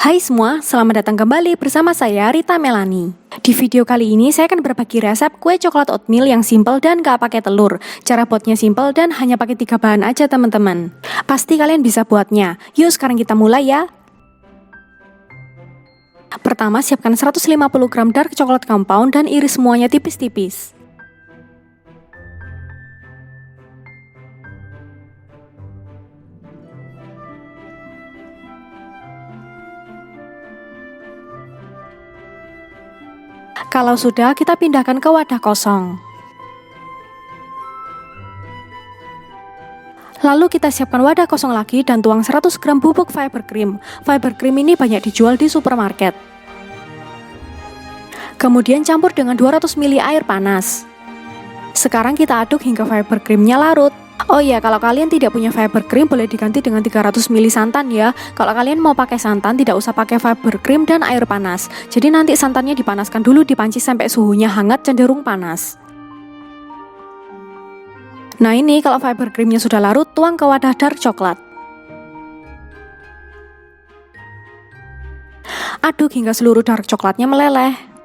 Hai semua, selamat datang kembali bersama saya Rita Melani. Di video kali ini saya akan berbagi resep kue coklat oatmeal yang simple dan gak pakai telur. Cara buatnya simple dan hanya pakai 3 bahan aja teman-teman. Pasti kalian bisa buatnya. Yuk sekarang kita mulai ya. Pertama siapkan 150 gram dark coklat compound dan iris semuanya tipis-tipis. Kalau sudah, kita pindahkan ke wadah kosong. Lalu kita siapkan wadah kosong lagi dan tuang 100 gram bubuk fiber cream. Fiber cream ini banyak dijual di supermarket. Kemudian campur dengan 200 ml air panas. Sekarang kita aduk hingga fiber creamnya larut. Oh iya, kalau kalian tidak punya fiber cream boleh diganti dengan 300 ml santan ya. Kalau kalian mau pakai santan tidak usah pakai fiber cream dan air panas. Jadi nanti santannya dipanaskan dulu di panci sampai suhunya hangat cenderung panas. Nah ini kalau fiber creamnya sudah larut, tuang ke wadah dark coklat. Aduk hingga seluruh dark coklatnya meleleh.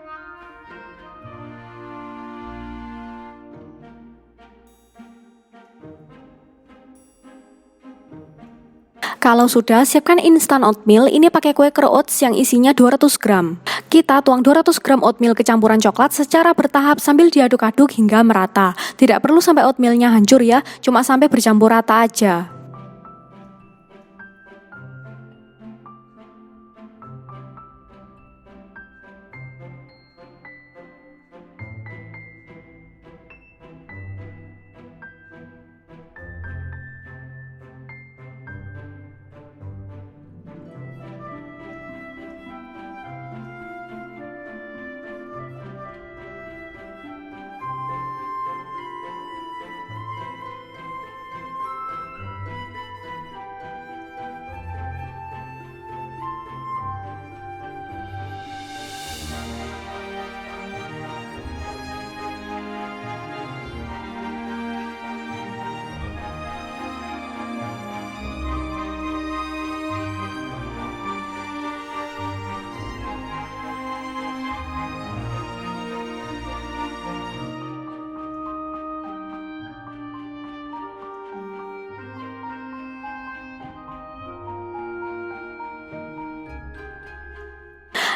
Kalau sudah, siapkan instant oatmeal. Ini pakai kue kero oats yang isinya 200 gram. Kita tuang 200 gram oatmeal ke campuran coklat secara bertahap sambil diaduk-aduk hingga merata. Tidak perlu sampai oatmealnya hancur ya, cuma sampai bercampur rata aja.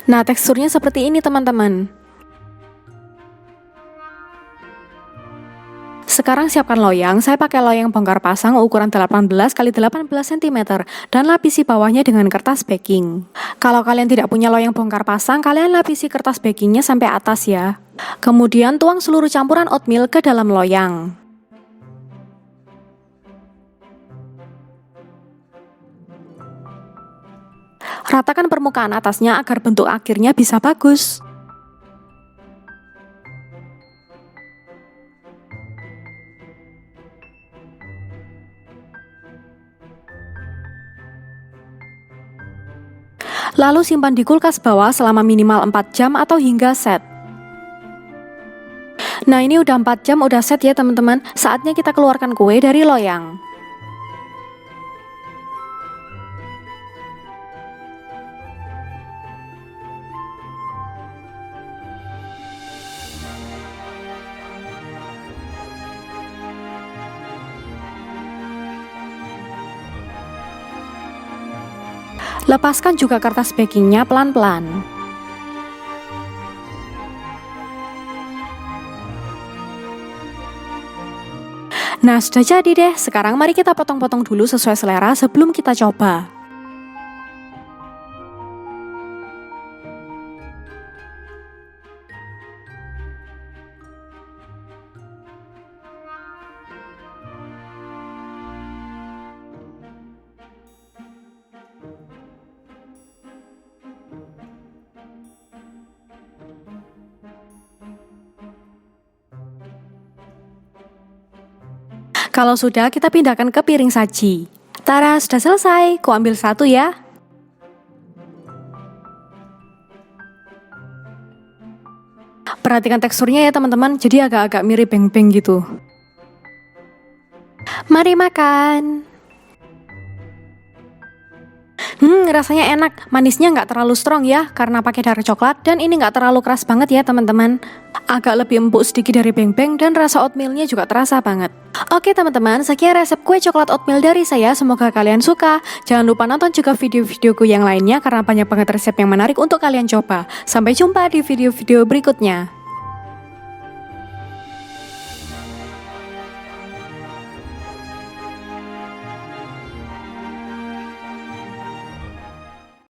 Nah, teksturnya seperti ini teman-teman. Sekarang siapkan loyang. Saya pakai loyang bongkar pasang ukuran 18 x 18 cm dan lapisi bawahnya dengan kertas baking. Kalau kalian tidak punya loyang bongkar pasang, kalian lapisi kertas bakingnya sampai atas ya. Kemudian tuang seluruh campuran oatmeal ke dalam loyang. Ratakan permukaan atasnya agar bentuk akhirnya bisa bagus. Lalu simpan di kulkas bawah selama minimal 4 jam atau hingga set. Nah ini udah 4 jam udah set ya teman-teman. Saatnya kita keluarkan kue dari loyang. Lepaskan juga kertas bakingnya pelan-pelan. Nah sudah jadi deh, sekarang mari kita potong-potong dulu sesuai selera sebelum kita coba. Kalau sudah, kita pindahkan ke piring saji. Tara, sudah selesai. Ku ambil satu ya. Perhatikan teksturnya ya teman-teman, jadi agak-agak mirip beng-beng gitu. Mari makan. Rasanya enak, manisnya nggak terlalu strong ya, karena pakai dark coklat, dan ini nggak terlalu keras banget ya teman-teman. Agak lebih empuk sedikit dari beng-beng, dan rasa oatmealnya juga terasa banget. Oke teman-teman, sekian resep kue coklat oatmeal dari saya, semoga kalian suka. Jangan lupa nonton juga video-videoku yang lainnya, karena banyak banget resep yang menarik untuk kalian coba. Sampai jumpa di video-video berikutnya.